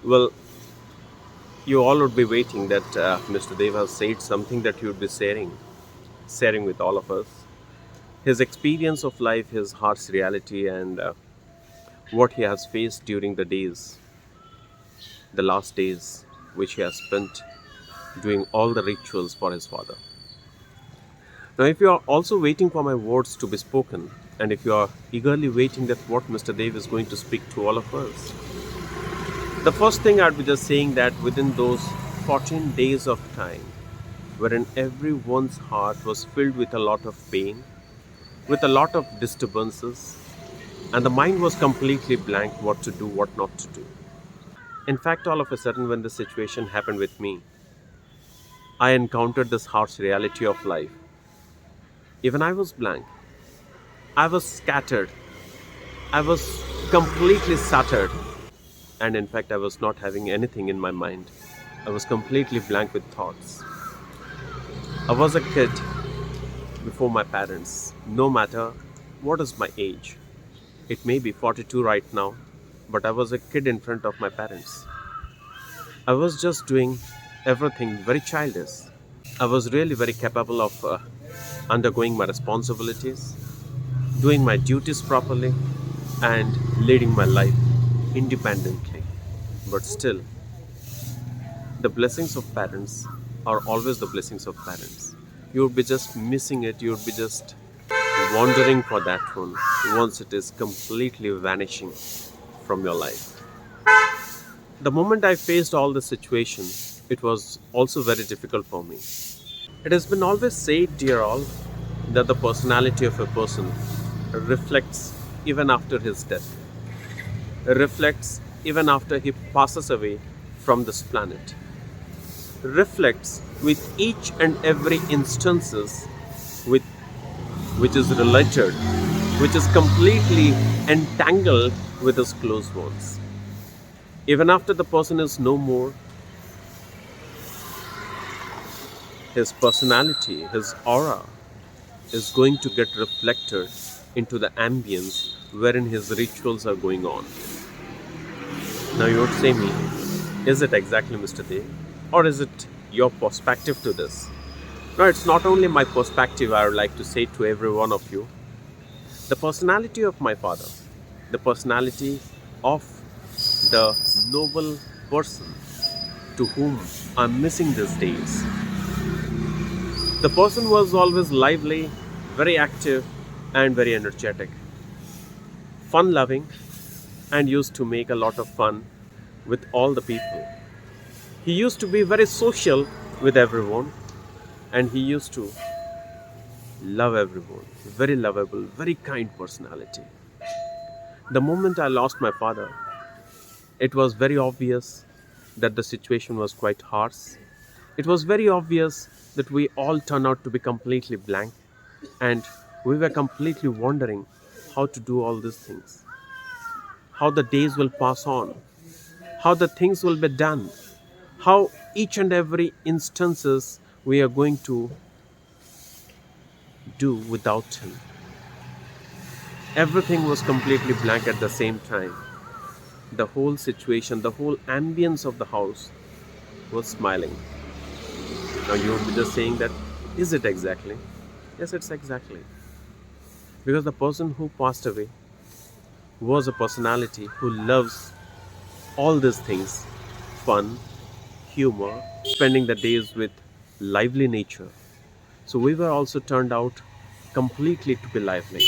Well, you all would be waiting that Mr. Dev has said something that he would be sharing with all of us. His experience of life, his heart's reality, and what he has faced during the last days, which he has spent doing all the rituals for his father. Now, if you are also waiting for my words to be spoken, and if you are eagerly waiting that what Mr. Dev is going to speak to all of us, the first thing I'd be just saying that within those 14 days of time, wherein everyone's heart was filled with a lot of pain, with a lot of disturbances, and the mind was completely blank what to do, what not to do. In fact, all of a sudden, when the situation happened with me, I encountered this harsh reality of life. Even I was blank. I was scattered. I was completely shattered. And in fact, I was not having anything in my mind. I was completely blank with thoughts. I was a kid before my parents, no matter what is my age. It may be 42 right now, but I was a kid in front of my parents. I was just doing everything very childish. I was really very capable of undergoing my responsibilities, doing my duties properly, and leading my life independently. But still, the blessings of parents are always the blessings of parents. You would be just missing it, you would be just wandering for that one once it is completely vanishing from your life. The moment I faced all the situation, it was also very difficult for me. It has been always said, dear all, that the personality of a person reflects even after his death, reflects even after he passes away from this planet, reflects with each and every instances with which is related, which is completely entangled with his close ones. Even after the person is no more, his personality, his aura is going to get reflected into the ambience wherein his rituals are going on. Now you would say me, is it exactly Mr. Dev? Or is it your perspective to this? No, it's not only my perspective, I would like to say to every one of you. The personality of my father, the personality of the noble person to whom I'm missing these days. The person was always lively, very active, and very energetic, fun loving, and used to make a lot of fun with all the people. He used to be very social with everyone, and he used to love everyone. Very lovable, very kind personality. The moment I lost my father, it was very obvious that the situation was quite harsh. It was very obvious that we all turned out to be completely blank, and we were completely wondering how to do all these things, how the days will pass on, how the things will be done, how each and every instances we are going to do without him. Everything was completely blank at the same time. The whole situation, the whole ambience of the house was smiling. Now you would be just saying that, is it exactly? Yes, it's exactly. Because the person who passed away was a personality who loves all these things, fun, humor, spending the days with lively nature. So we were also turned out completely to be lively.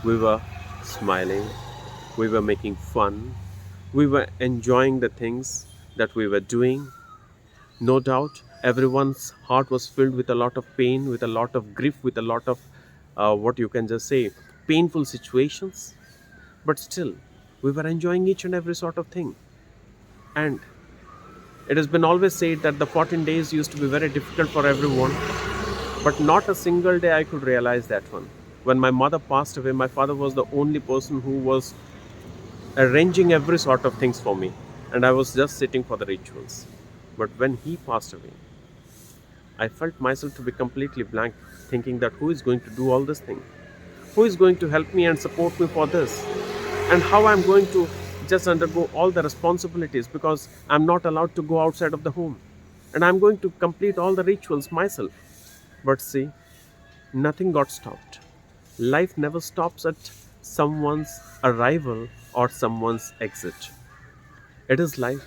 We were smiling, we were making fun, we were enjoying the things that we were doing. No doubt, everyone's heart was filled with a lot of pain, with a lot of grief, with a lot of what you can just say, painful situations. But still, we were enjoying each and every sort of thing. And it has been always said that the 14 days used to be very difficult for everyone, but not a single day I could realize that one. When my mother passed away, my father was the only person who was arranging every sort of things for me, and I was just sitting for the rituals. But when he passed away, I felt myself to be completely blank, thinking that who is going to do all this thing? Who is going to help me and support me for this? And how I'm going to just undergo all the responsibilities because I'm not allowed to go outside of the home. And I'm going to complete all the rituals myself. But see, nothing got stopped. Life never stops at someone's arrival or someone's exit. It is life,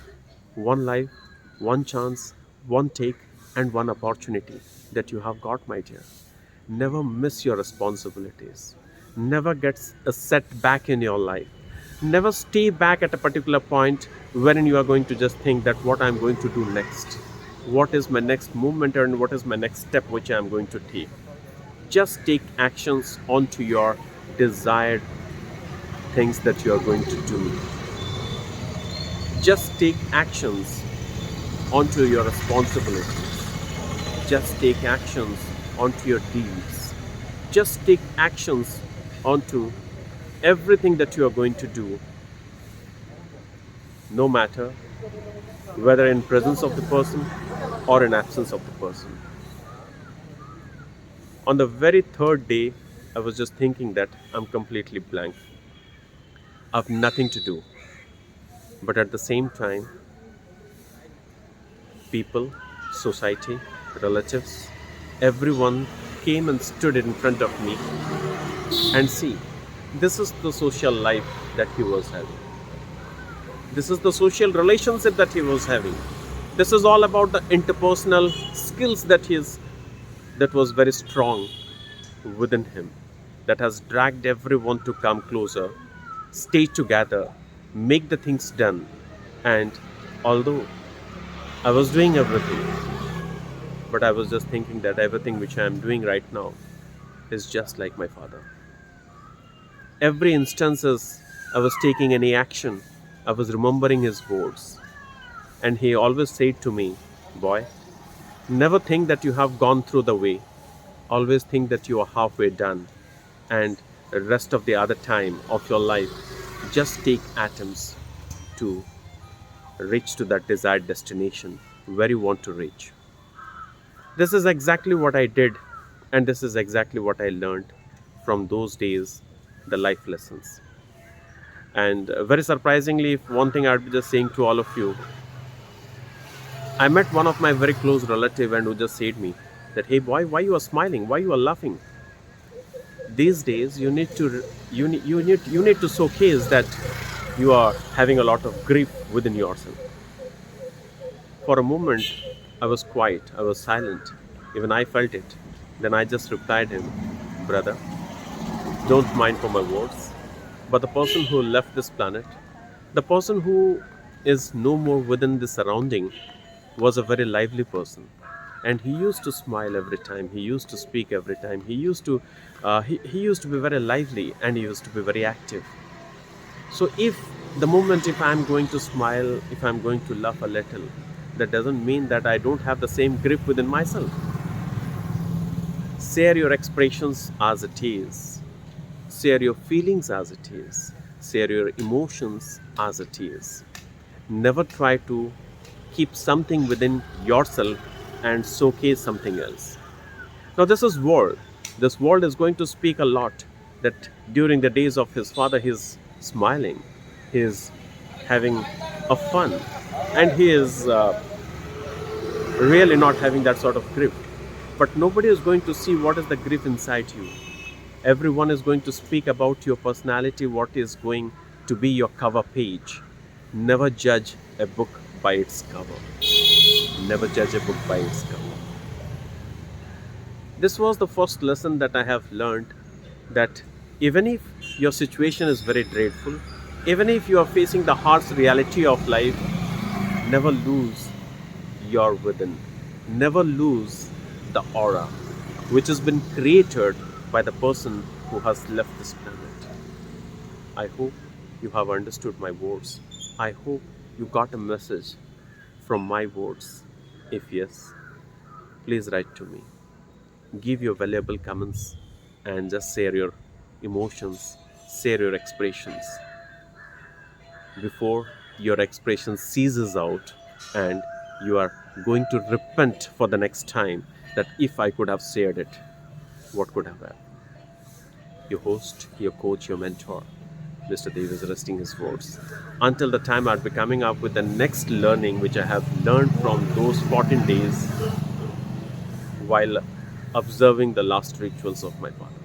one chance, one take, and one opportunity that you have got, my dear. Never miss your responsibilities. Never get a setback in your life. Never stay back at a particular point wherein you are going to just think that what I'm going to do next. What is my next movement and what is my next step which I'm going to take? Just take actions onto your desired things that you are going to do. Just take actions onto your responsibilities. Just take actions onto your deeds. Just take actions onto everything that you are going to do, no matter whether in presence of the person or in absence of the person. On the very third day, I was just thinking that I'm completely blank. I have nothing to do. But at the same time, people, society, relatives, everyone came and stood in front of me. And see, this is the social life that he was having. This is the social relationship that he was having. This is all about the interpersonal skills that was very strong within him, that has dragged everyone to come closer, stay together, make the things done. And although I was doing everything, but I was just thinking that everything which I am doing right now is just like my father. Every instances I was taking any action, I was remembering his words. And he always said to me, boy, never think that you have gone through the way. Always think that you are halfway done. And the rest of the other time of your life, just take atoms to reach to that desired destination where you want to reach. This is exactly what I did, and this is exactly what I learned from those days, the life lessons. And very surprisingly, if one thing I'd be just saying to all of you, I met one of my very close relative and who just said me that, hey boy, why you are smiling? Why you are laughing? These days, you need to showcase that you are having a lot of grief within yourself. For a moment, I was quiet. I was silent. Even I felt it. Then I just replied him, brother, don't mind for my words. But the person who left this planet, the person who is no more within the surrounding, was a very lively person. And he used to smile every time. He used to speak every time. He used to be very lively and he used to be very active. So if I'm going to smile, if I'm going to laugh a little, that doesn't mean that I don't have the same grip within myself. Share your expressions as it is. Share your feelings as it is. Share your emotions as it is. Never try to keep something within yourself and showcase something else. Now this is world. This world is going to speak a lot that during the days of his father he's smiling, he's having a fun, and he is really not having that sort of grip. But nobody is going to see what is the grip inside you. Everyone is going to speak about your personality, what is going to be your cover page. Never judge a book by its cover. Never judge a book by its cover. This was the first lesson that I have learned, that even if your situation is very dreadful, even if you are facing the harsh reality of life, never lose your within. Never lose the aura which has been created by the person who has left this planet. I hope you have understood my words. I hope you got a message from my words. If yes, please write to me. Give your valuable comments and just share your emotions, share your expressions before your expression ceases out and you are going to repent for the next time that if I could have shared it, what could have happened? Your host, your coach, your mentor, Mr. Dev is resting his votes. Until the time I'll be coming up with the next learning which I have learned from those 14 days while observing the last rituals of my father.